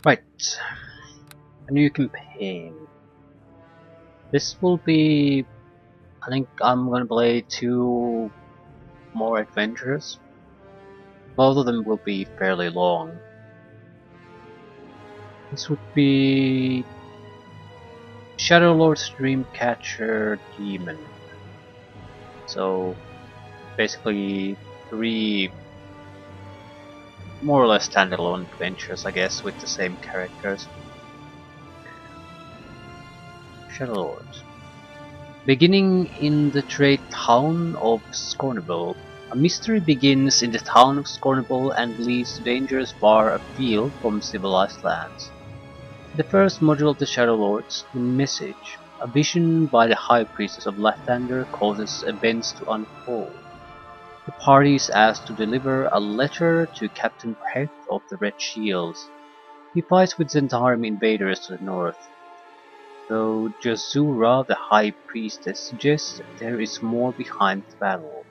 Right, a new campaign. This will be, I think I'm gonna play two more adventures. Both of them will be fairly long. This would be Shadowlord's Dreamcatcher Demon. So basically three more or less standalone adventures, I guess, with the same characters. Shadowlord. Beginning in the trade town of Scornable, a mystery begins in the town of Scornable and leads to dangers far afield from civilized lands. The first module of the Shadow Lords, the Message, a vision by the High Priestess of Lathander, causes events to unfold. The party is asked to deliver a letter to Captain Peth of the Red Shields. He fights with Zentarim invaders to the north. Though Jazura, the High Priestess, suggests there is more behind the battle.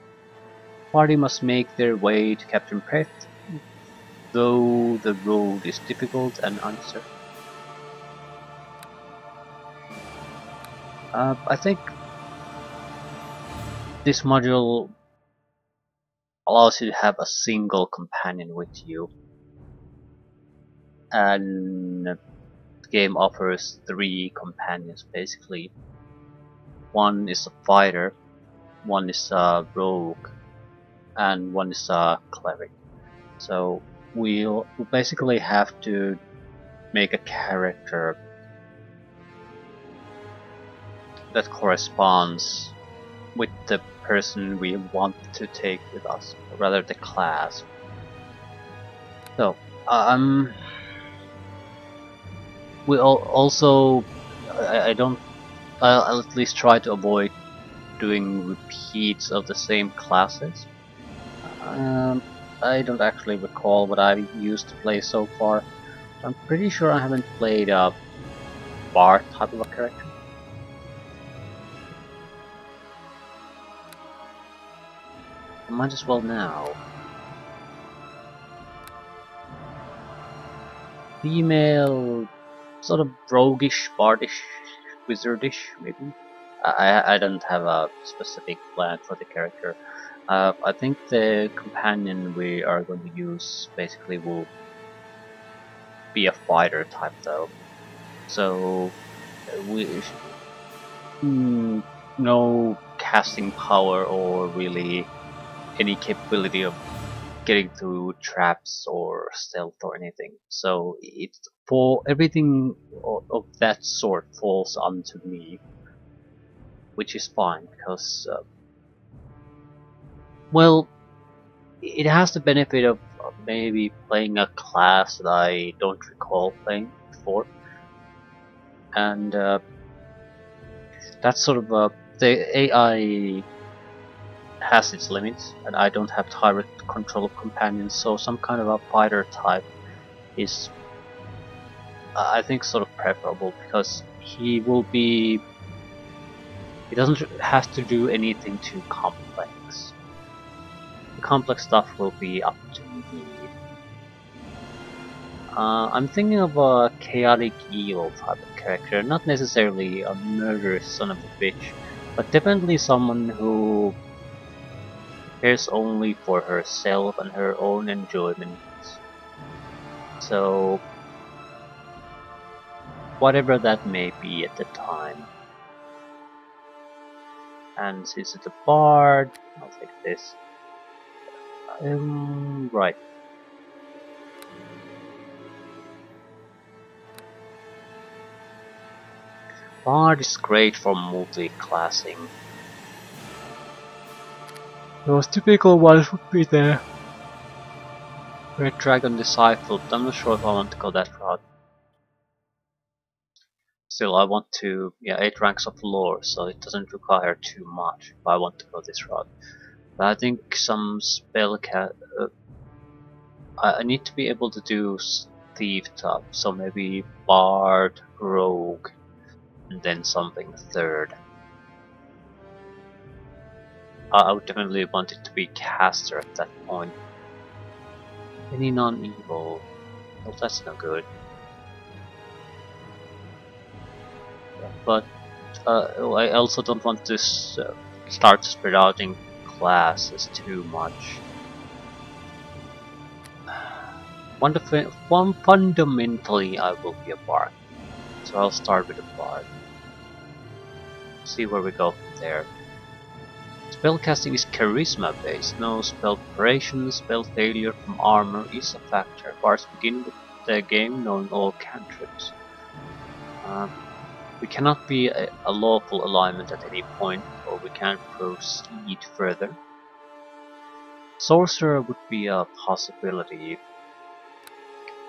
The party must make their way to Captain Peth, though the road is difficult and uncertain. I think this module allows you to have a single companion with you, and the game offers three companions basically. One is a fighter, one is a rogue, and one is a cleric. So we'll basically have to make a character that corresponds with the person we want to take with us, or rather the class. So we also I don't I'll at least try to avoid doing repeats of the same classes. I don't actually recall what I've used to play so far. I'm pretty sure I haven't played a bard type of a character. I might as well now. Female, sort of roguish, bardish, wizardish, maybe. I don't have a specific plan for the character. I think the companion we are going to use basically will be a fighter type though. So we no casting power or really any capability of getting through traps or stealth or anything. So it's for everything of that sort falls onto me, which is fine because well, it has the benefit of maybe playing a class that I don't recall playing before, and that's sort of the AI has its limits, and I don't have direct control of companions, so some kind of a fighter type is, I think, sort of preferable because he doesn't have to do anything too complex. The complex stuff will be up to me. I'm thinking of a chaotic evil type of character, not necessarily a murderous son of a bitch, but definitely someone who cares only for herself and her own enjoyment. So, whatever that may be at the time. And since it's a bard, I'll take this. Right. Bard is great for multi-classing. Those typical ones would be there. Red Dragon Disciple, but I'm not sure if I want to go that route. Still, I want to, yeah, 8 ranks of lore, so it doesn't require too much if I want to go this route. But I think some spell I need to be able to do thief top, so maybe bard, rogue, and then something third. I would definitely want it to be caster at that point. Any non-evil, well, that's no good. but I also don't want to start spread out in classes too much. Fundamentally, I will be a bard, so I'll start with a bard. See where we go from there. Spellcasting is charisma based. No spell preparation, spell failure from armor is a factor. Bards begin with the game knowing all cantrips. We cannot be a lawful alignment at any point, or we can't proceed further. Sorcerer would be a possibility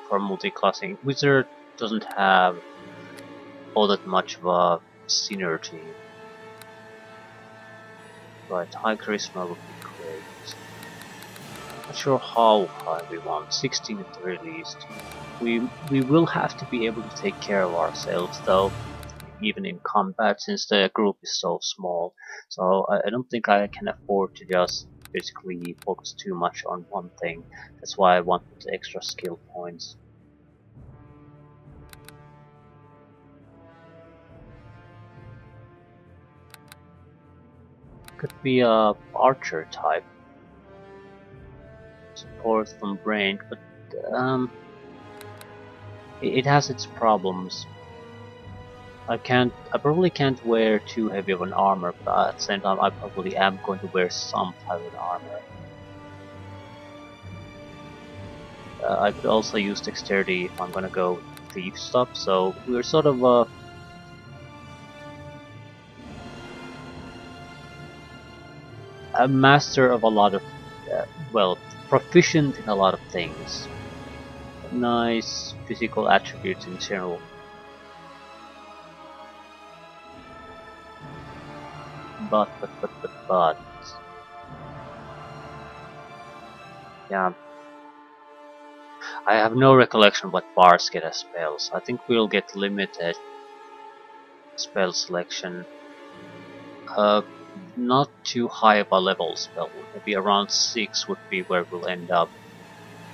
for multi-classing. Wizard doesn't have all that much of a synergy. Right, high charisma would be great. Not sure how high we want, 16 at the very least. We will have to be able to take care of ourselves though, even in combat, since the group is so small. So I don't think I can afford to just basically focus too much on one thing. That's why I wanted the extra skill points. Could be a archer type. Support from range, but it has its problems. I probably can't wear too heavy of an armor, but at the same time I probably am going to wear some type of armor. I could also use dexterity if I'm gonna go thief stuff, so we're sort of a master of a lot of, well, proficient in a lot of things. Nice physical attributes in general. But. Yeah. I have no recollection of what bards get as spells. I think we'll get limited spell selection. Not too high of a level spell. Maybe around 6 would be where we'll end up.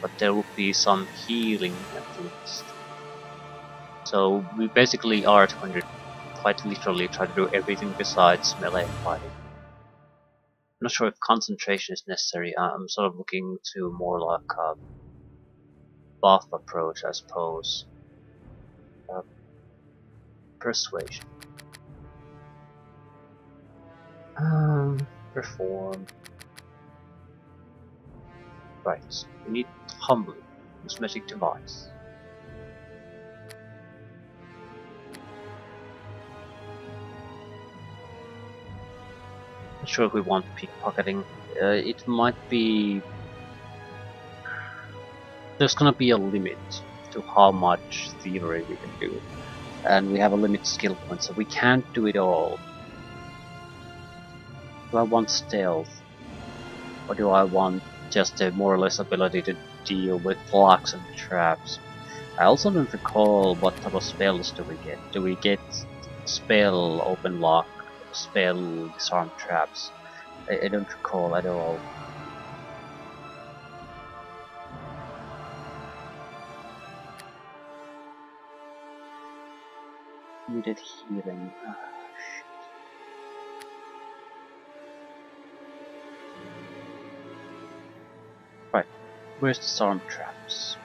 But there will be some healing at least. So we basically are going to quite literally try to do everything besides melee fighting. I'm not sure if concentration is necessary. I'm sort of looking to more like a buff approach, I suppose. Persuasion. Perform. Right. We need humbly. Cosmetic device. Not sure if we want pickpocketing. It might be. There's gonna be a limit to how much thievery we can do, and we have a limit skill point, so we can't do it all. Do I want stealth, or do I want just a more or less ability to deal with locks and traps? I also don't recall what type of spells do we get. Do we get spell open lock, spell disarm traps? I don't recall at all. Needed healing. Right, where's disarm traps?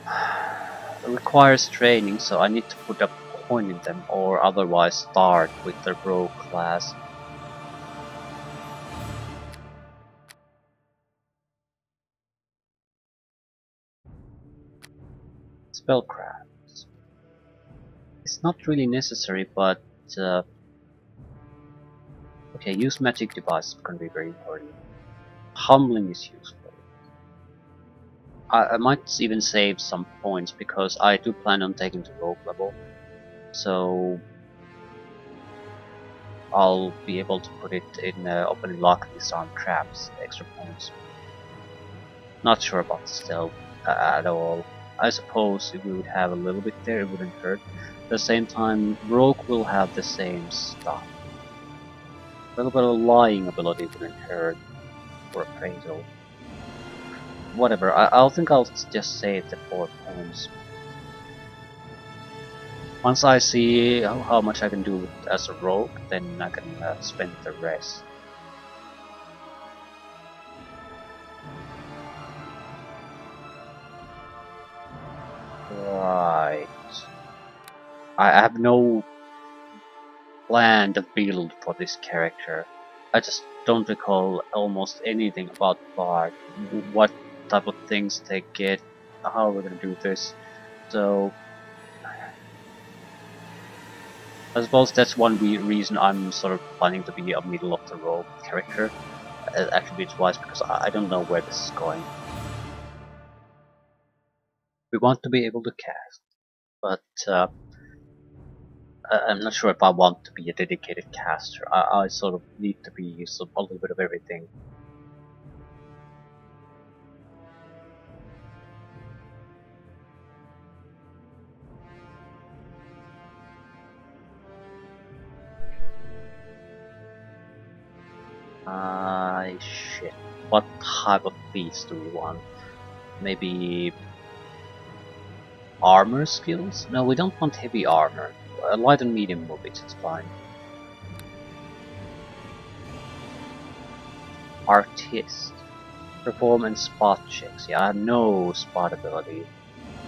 It requires training, so I need to put a point in them, or otherwise start with the rogue class. Spellcraft. It's not really necessary, but okay, use magic device can be very important. Humbling is useful. I might even save some points because I do plan on taking the rogue level, so I'll be able to put it in opening lock and disarm traps, extra points. Not sure about stealth at all. I suppose if we would have a little bit there, it wouldn't hurt. At the same time, rogue will have the same stuff. A little bit of lying ability wouldn't hurt for appraisal. Whatever, I'll think I'll just save the 4 points. Once I see how much I can do as a rogue, then I can spend the rest. Right. I have no plan to build for this character. I just don't recall almost anything about Bard, what type of things they get, how we're gonna do this. So I suppose that's one reason I'm sort of planning to be a middle of the road character, attributes wise, because I don't know where this is going. We want to be able to cast, but I'm not sure if I want to be a dedicated caster. I sort of need to be a little bit of everything. Shit. What type of feats do we want? Maybe armor skills? No, we don't want heavy armor. Light and medium movies is fine. Artist. Perform and spot checks. Yeah, I have no spot ability.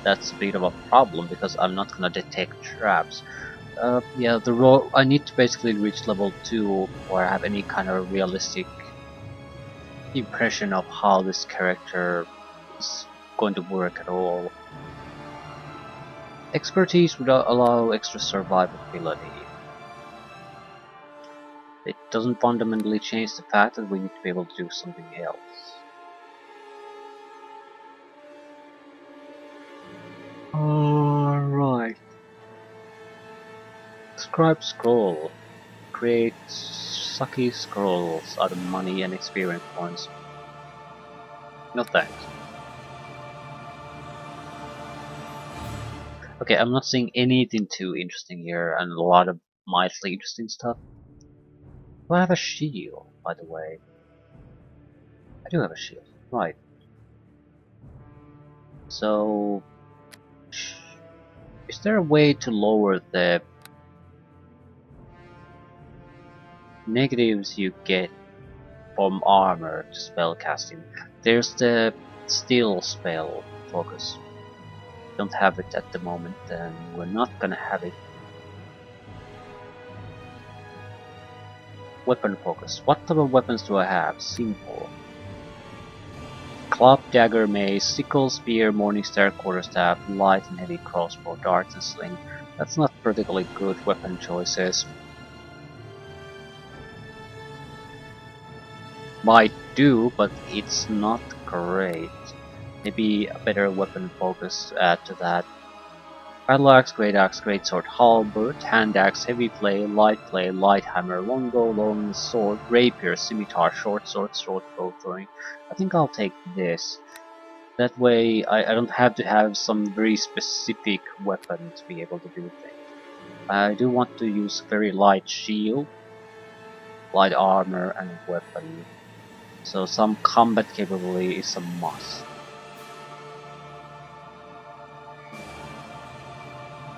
That's a bit of a problem because I'm not gonna detect traps. Yeah, the role I need to basically reach level 2 before I have any kind of realistic impression of how this character is going to work at all. Expertise would allow extra survivability. It doesn't fundamentally change the fact that we need to be able to do something else. Alright. Scribe scroll. Create sucky scrolls out of money and experience points. No thanks. Okay, I'm not seeing anything too interesting here and a lot of mildly interesting stuff. Do I have a shield, by the way? I do have a shield. Right. So, is there a way to lower the negatives you get from armor to spell casting? There's the still spell focus. Don't have it at the moment, then we're not gonna have it. Weapon focus. What type of weapons do I have? Simple. Club, dagger, mace, sickle, spear, morningstar, quarterstaff, light and heavy crossbow, darts and sling. That's not particularly good weapon choices. Might do, but it's not great. Maybe a better weapon focus to add to that. Battle axe, great sword, halberd, hand axe, heavy flail, light hammer, longbow, long sword, rapier, scimitar, short sword, short bow throwing. I think I'll take this. That way I don't have to have some very specific weapon to be able to do things. I do want to use very light shield, light armor and weapon. So some combat capability is a must.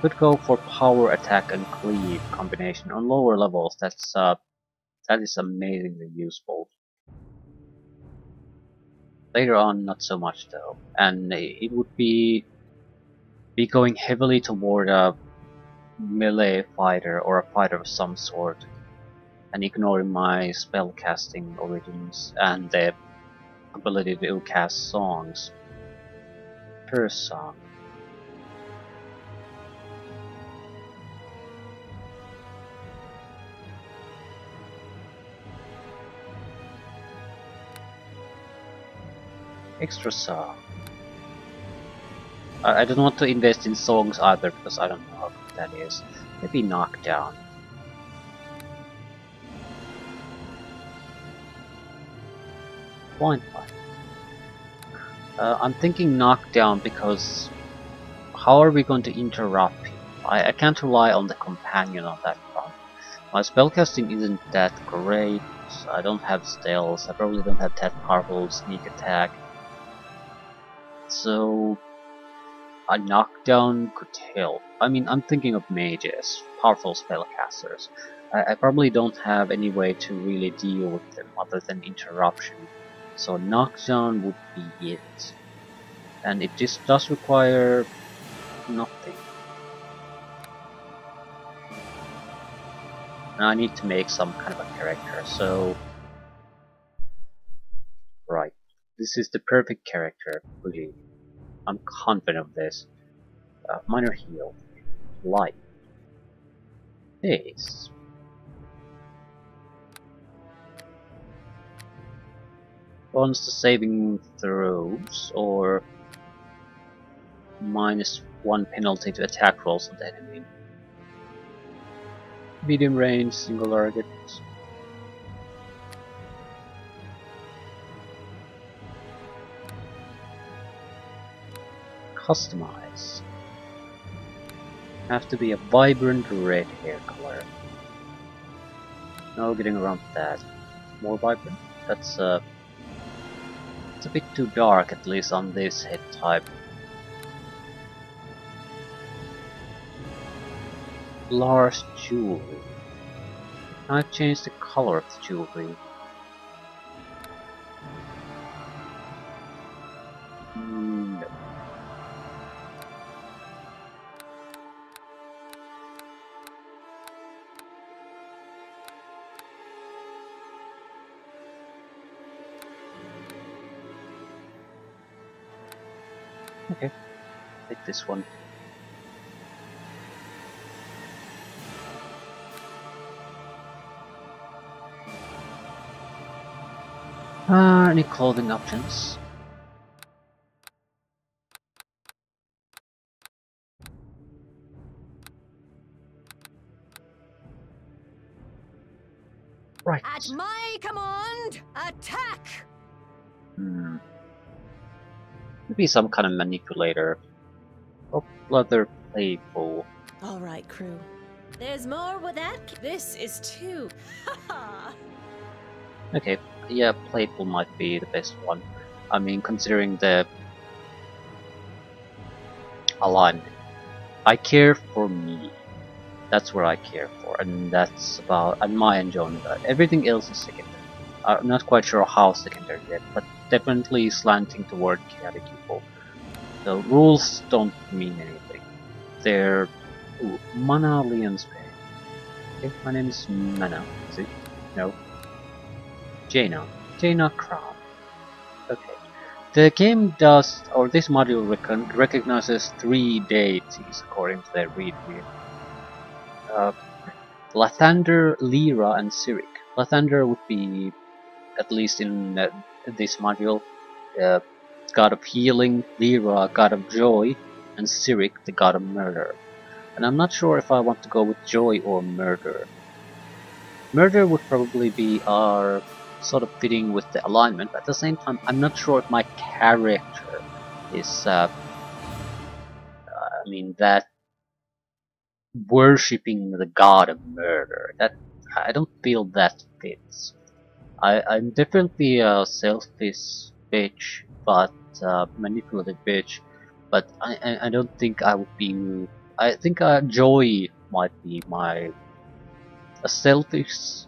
Could go for power attack and cleave combination on lower levels. That is amazingly useful. Later on, not so much though, and it would be going heavily toward a melee fighter or a fighter of some sort, and ignoring my spellcasting origins and the ability to cast songs per song. Extra song. I don't want to invest in songs either because I don't know how good that is. Maybe knockdown. Blind fight. I'm thinking knockdown because how are we going to interrupt him? I can't rely on the companion on that front. My spellcasting isn't that great. I don't have stealth. I probably don't have that powerful sneak attack. So A knockdown could help. I mean, I'm thinking of mages, powerful spellcasters. I probably don't have any way to really deal with them other than interruption. So knockdown would be it. And it just does require nothing. Now I need to make some kind of a character, so... Right. This is the perfect character, really. I'm confident of this. Minor heal. Light. This. Bonus to saving throws, or -1 penalty to attack rolls of the enemy. Medium range, single target. Customize. Have to be a vibrant red hair color. No getting around that. More vibrant? That's it's a bit too dark, at least on this head type. Large jewelry. I've changed the color of the jewelry. No. Okay, take this one. Any clothing options? Right. At my command, attack! Maybe some kind of manipulator. Or rather playful. All right, crew. There's more with that. This is too. Haha. Okay, yeah, playful might be the best one. I mean, considering the alignment. I care for me. That's what I care for, and that's about and my enjoyment. Everything else is secondary. I'm not quite sure how secondary yet, but definitely slanting toward chaotic evil. The rules don't mean anything. They're Mana Leon's Bay. Okay, my name is Mana. Is it? No. Jaina. Jaina Crown. Okay. The game does, or this module recognizes 3 deities according to their readme. Lathander, Lyra, and Cyric. Lathander would be, at least in this module, the god of healing, Lyra, god of joy, and Cyric, the god of murder. And I'm not sure if I want to go with joy or murder. Murder would probably be our sort of fitting with the alignment, but at the same time, I'm not sure if my character is, I mean, that worshipping the god of murder. That I don't feel that fits. I'm definitely a selfish bitch, but manipulative bitch. But I don't think I would be. I think joy might be a selfish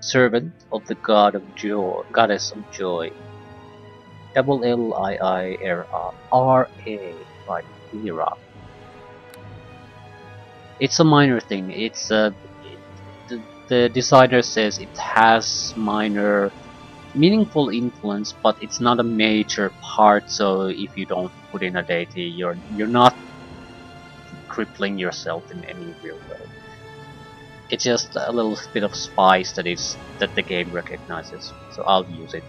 servant of the god of joy, goddess of joy. Lilira, right? Lyra. It's a minor thing. It's the designer says it has minor, meaningful influence, but it's not a major part. So if you don't put in a deity, you're not crippling yourself in any real way. It's just a little bit of spice that the game recognizes. So I'll use it.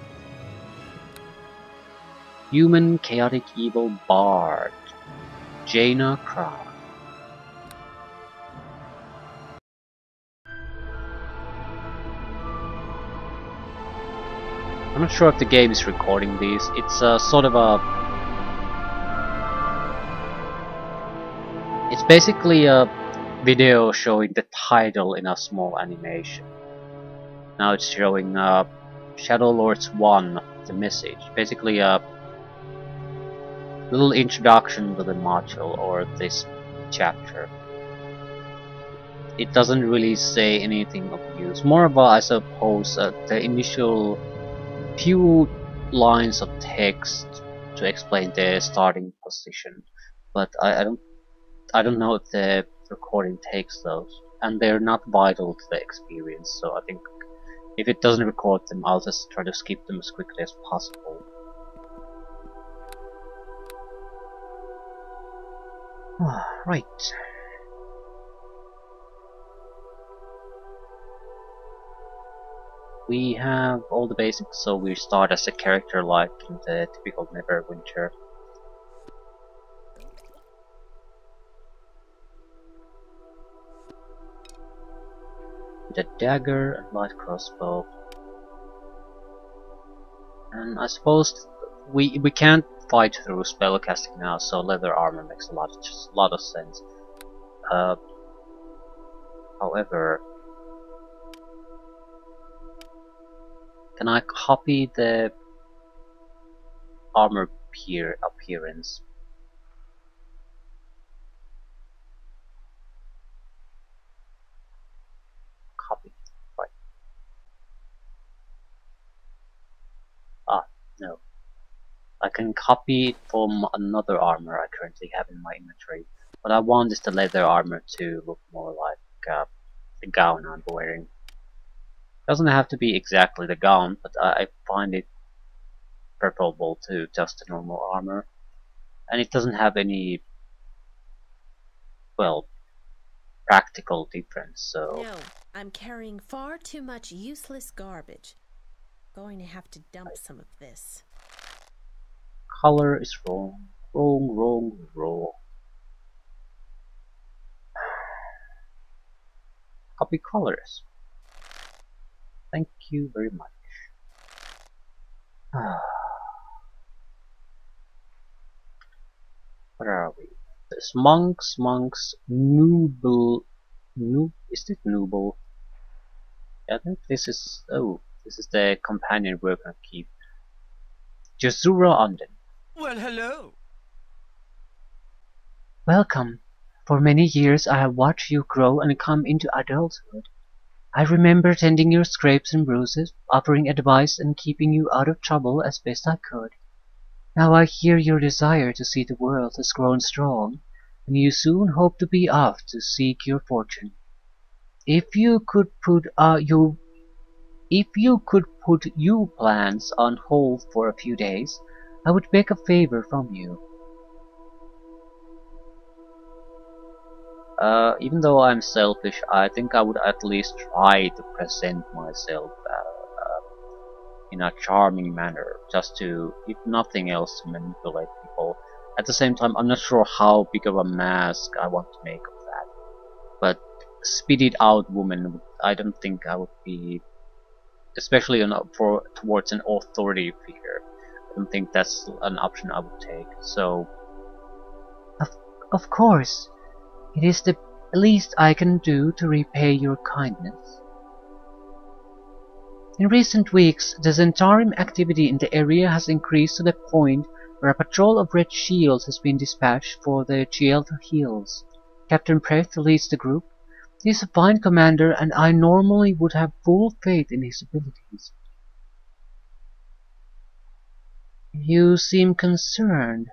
Human chaotic evil bard, Jaina Crown. I'm not sure if the game is recording these. It's sort of a... It's basically a video showing the title in a small animation. Now it's showing Shadow Lords 1, the message. Basically little introduction to the module or this chapter. It doesn't really say anything of use. More about, I suppose, the initial few lines of text to explain the starting position. But I don't know if the recording takes those, and they're not vital to the experience. So I think if it doesn't record them, I'll just try to skip them as quickly as possible. Right. We have all the basics, so we start as a character like in the typical Neverwinter. With a dagger and light crossbow. And I suppose we can't fight through spellcasting now, so leather armor makes a lot of sense. However, can I copy the armor appearance? Copy. Right. Ah, no. I can copy it from another armor I currently have in my inventory. What I want is the leather armor to look more like the gown I'm wearing. Doesn't have to be exactly the gown, but I find it preferable to just the normal armor. And it doesn't have any, well, practical difference, so... No, I'm carrying far too much useless garbage. Going to have to dump some of this. Color is wrong. Wrong. Copy colors. Thank you very much. Where are we? There's monks, noble, is it noble? I think this is, this is the companion we're gonna keep. Jazura Unden. Well, hello. Welcome. For many years I have watched you grow and come into adulthood. I remember tending your scrapes and bruises, offering advice and keeping you out of trouble as best I could. Now I hear your desire to see the world has grown strong, and you soon hope to be off to seek your fortune. If you could put your plans on hold for a few days, I would beg a favor from you. Even though I'm selfish, I think I would at least try to present myself in a charming manner, just to, if nothing else, to manipulate people. At the same time, I'm not sure how big of a mask I want to make of that. But spitted out woman, I don't think I would be, especially towards an authority figure. I don't think that's an option I would take. So, Of course. It is the least I can do to repay your kindness. In recent weeks, the Zentarim activity in the area has increased to the point where a patrol of Red Shields has been dispatched for the Gielta Hills. Captain Preth leads the group. He is a fine commander, and I normally would have full faith in his abilities. You seem concerned.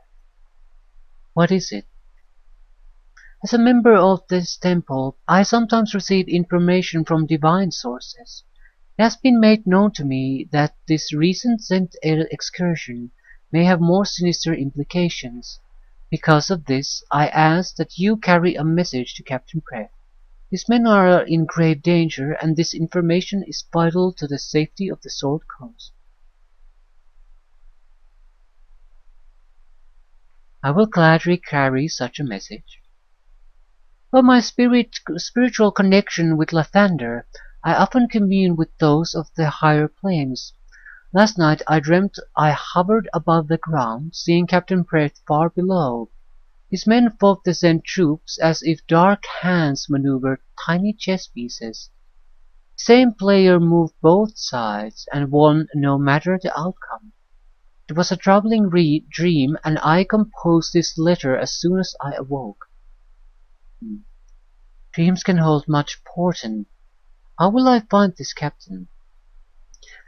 What is it? As a member of this temple, I sometimes receive information from divine sources. It has been made known to me that this recent Zent-El excursion may have more sinister implications. Because of this, I ask that you carry a message to Captain Preth. His men are in grave danger, and this information is vital to the safety of the Sword Coast. I will gladly carry such a message. Of my spiritual connection with Lathander, I often commune with those of the higher planes. Last night I dreamt I hovered above the ground, seeing Captain Preth far below. His men fought the Zen troops as if dark hands maneuvered tiny chess pieces. The same player moved both sides and won no matter the outcome. It was a troubling dream, and I composed this letter as soon as I awoke. Dreams can hold much portent. How will I find this captain?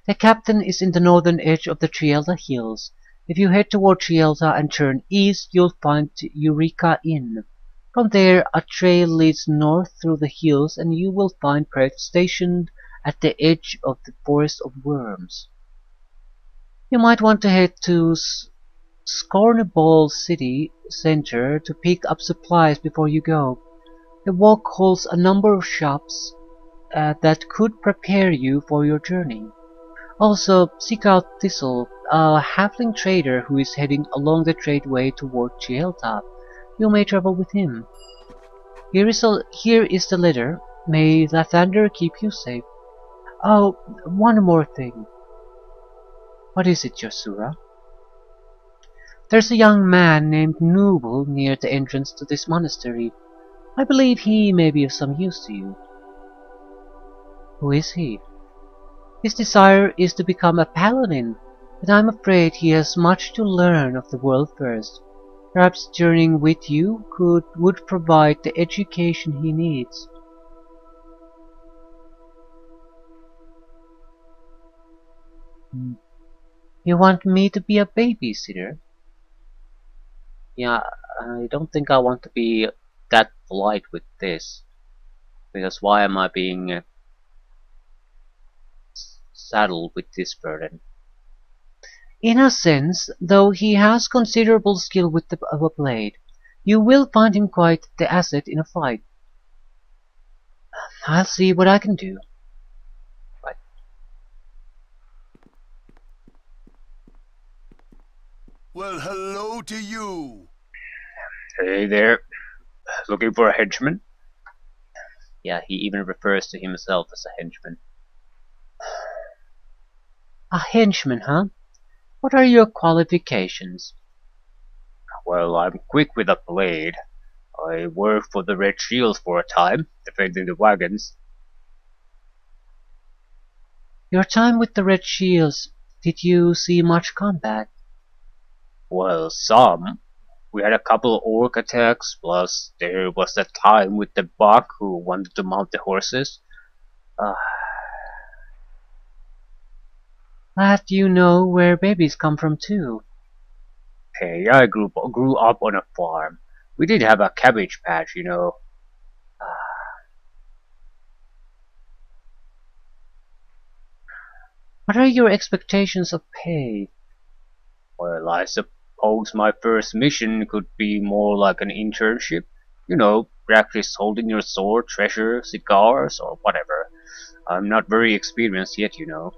The captain is in the northern edge of the Trielta Hills. If you head toward Trielta and turn east, you'll find Eureka Inn. From there, a trail leads north through the hills, and you will find Preth stationed at the edge of the Forest of Worms. You might want to head to Scornable City Center to pick up supplies before you go. The walk holds a number of shops that could prepare you for your journey. Also, seek out Thistle, a halfling trader who is heading along the tradeway toward Chielta. You may travel with him. Here is the letter. May Lathander keep you safe. Oh, one more thing. What is it, Yasura? There's a young man named Noble near the entrance to this monastery. I believe he may be of some use to you. Who is he? His desire is to become a paladin, but I'm afraid he has much to learn of the world first. Perhaps journeying with you would provide the education he needs. You want me to be a babysitter? Yeah, I don't think I want to be that polite with this. Because why am I being saddled with this burden? In a sense, though he has considerable skill with the blade, you will find him quite the asset in a fight. I'll see what I can do. Right. Well, hello to you. Hey there, looking for a henchman? Yeah, he even refers to himself as a henchman. A henchman, huh? What are your qualifications? Well, I'm quick with a blade. I worked for the Red Shields for a time, defending the wagons. Your time with the Red Shields, did you see much combat? Well, some. We had a couple of orc attacks, plus there was that time with the buck who wanted to mount the horses. Glad you know where babies come from too. Hey, I grew up on a farm. We did have a cabbage patch, you know. What are your expectations of pay? Well, I suppose my first mission could be more like an internship. You know, practice holding your sword, treasure, cigars, or whatever. I'm not very experienced yet, you know.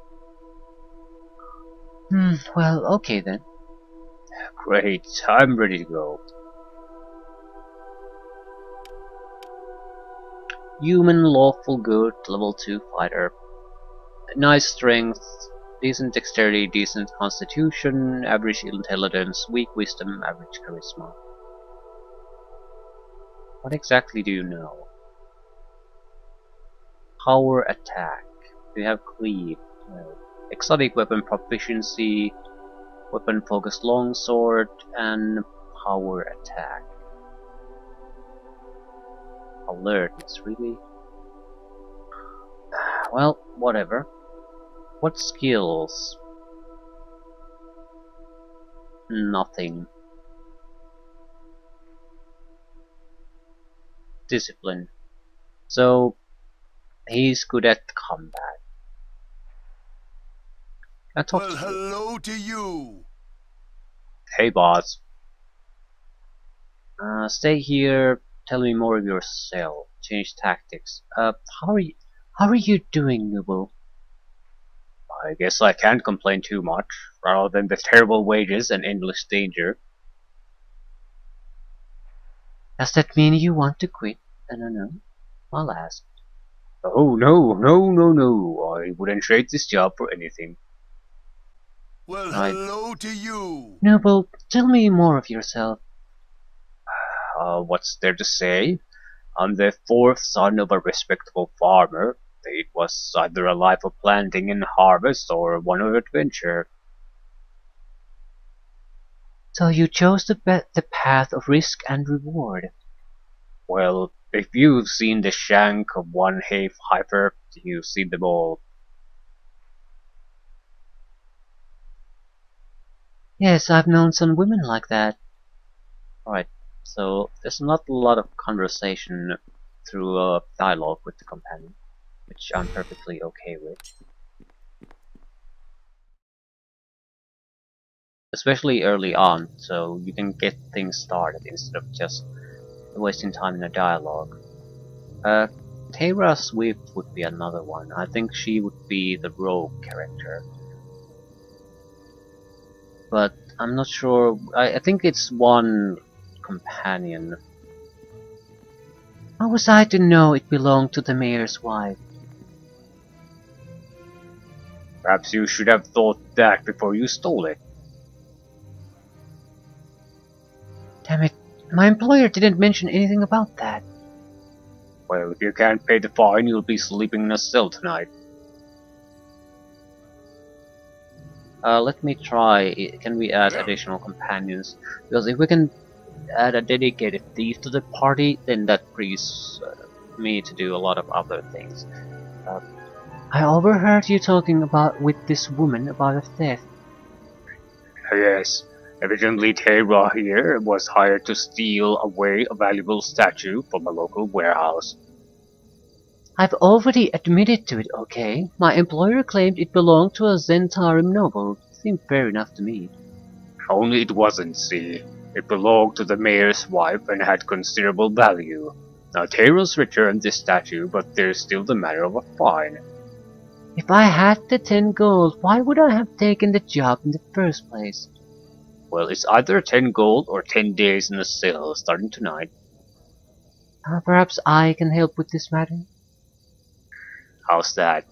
Well, okay then. Great, I'm ready to go. Human lawful good, level 2 fighter. Nice strength, decent dexterity, decent constitution, average intelligence, weak wisdom, average charisma. What exactly do you know? Power attack. Do you have cleave? No. Exotic weapon proficiency, weapon focused longsword, and power attack. Alertness, really? Well, whatever. What skills? Nothing. Discipline. So, he's good at combat. Well, hello to you. Hey, boss. Stay here. Tell me more of yourself. Change tactics. How are you doing, Noble? I guess I can't complain too much, rather than the terrible wages and endless danger. Does that mean you want to quit? No. I'll ask. Oh, no. I wouldn't trade this job for anything. Well, hello to you. Noble, tell me more of yourself. What's there to say? I'm the fourth son of a respectable farmer. It was either a life of planting and harvest or one of adventure. So you chose the path of risk and reward. Well, if you've seen the shank of one half heifer, you've seen them all. Yes, I've known some women like that. Alright, so there's not a lot of conversation through a dialogue with the companion, which I'm perfectly okay with. Especially early on, so you can get things started instead of just wasting time in a dialogue. Tara Swift would be another one. I think she would be the rogue character. But I'm not sure. I think it's one companion. How was I to know it belonged to the mayor's wife? Perhaps you should have thought that before you stole it. Damn it, my employer didn't mention anything about that. Well, if you can't pay the fine, you'll be sleeping in a cell tonight. Let me try. Can we add additional companions? Because if we can add a dedicated thief to the party, then that frees me to do a lot of other things. I overheard you talking with this woman about a theft. Yes, evidently Tara here was hired to steal away a valuable statue from a local warehouse. I've already admitted to it, okay? My employer claimed it belonged to a Zentarim noble. Seemed fair enough to me. Only it wasn't, see. It belonged to the mayor's wife and had considerable value. Now Tara's returned this statue, but there's still the matter of a fine. If I had the 10 gold, why would I have taken the job in the first place? Well, it's either 10 gold or 10 days in a cell starting tonight. Perhaps I can help with this matter? How's that?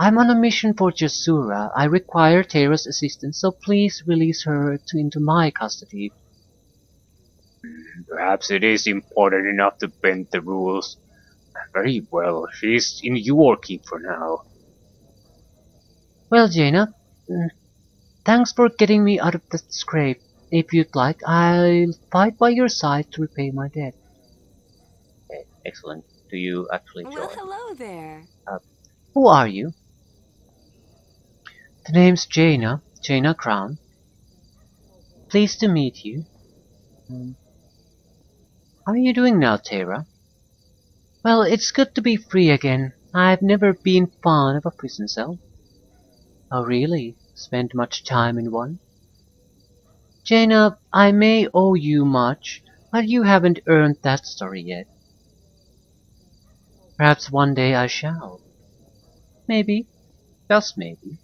I'm on a mission for Jasura. I require Tara's assistance, so please release her into my custody. Perhaps it is important enough to bend the rules. Very well, she's in your keep for now. Well, Jaina, thanks for getting me out of the scrape. If you'd like, I'll fight by your side to repay my debt. Okay, excellent. Do you actually join? Well, hello there. Who are you? The name's Jaina Crown. Pleased to meet you. How are you doing now, Tara? Well, it's good to be free again. I've never been fond of a prison cell. Oh, really? Spent much time in one? Jaina, I may owe you much, but you haven't earned that story yet. Perhaps one day I shall. Maybe. Just maybe.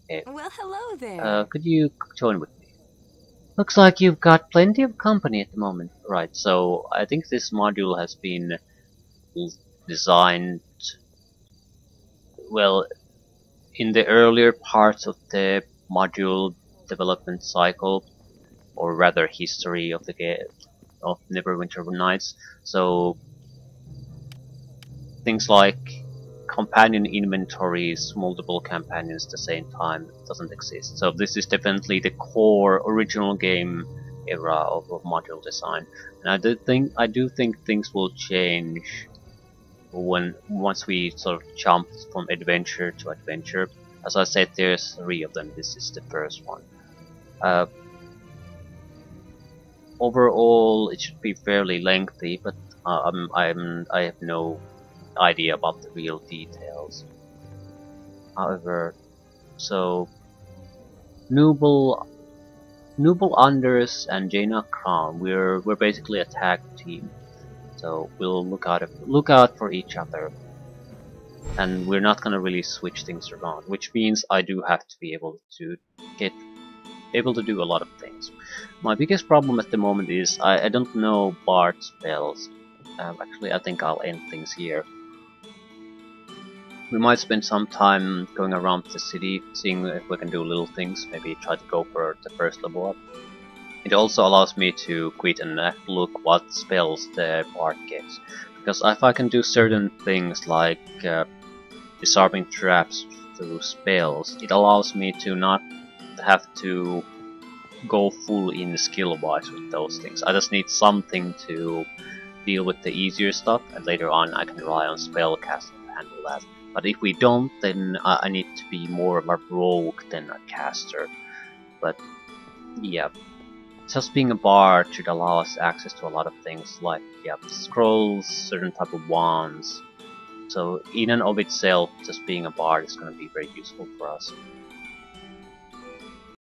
Okay. Well, hello there. Could you join with me? Looks like you've got plenty of company at the moment. Right, so I think this module has been designed, well, in the earlier parts of the module development cycle, or rather history of the game of Neverwinter Nights. So things like companion inventories, multiple companions at the same time, doesn't exist. So this is definitely the core original game era of module design, and I do think things will change once we sort of jump from adventure to adventure. As I said, there's 3 of them. This is the first one. Overall, it should be fairly lengthy, but I have no idea about the real details. However, so Nubel Anders and Jaina Crown, we're basically a tag team. So we'll look out for each other, and we're not gonna really switch things around, which means I do have to be able to do a lot of things. My biggest problem at the moment is I don't know Bard spells. Actually, I think I'll end things here. We might spend some time going around the city, seeing if we can do little things, maybe try to go for the first level up. It also allows me to quit and look what spells the bard gets, because if I can do certain things like disarming traps through spells, it allows me to not have to go full in skill wise with those things. I just need something to deal with the easier stuff, and later on I can rely on spellcasting to handle that. But if we don't, then I need to be more of a rogue than a caster. But yeah, just being a bard should allow us access to a lot of things like scrolls, certain type of wands. So in and of itself, just being a bard is going to be very useful for us.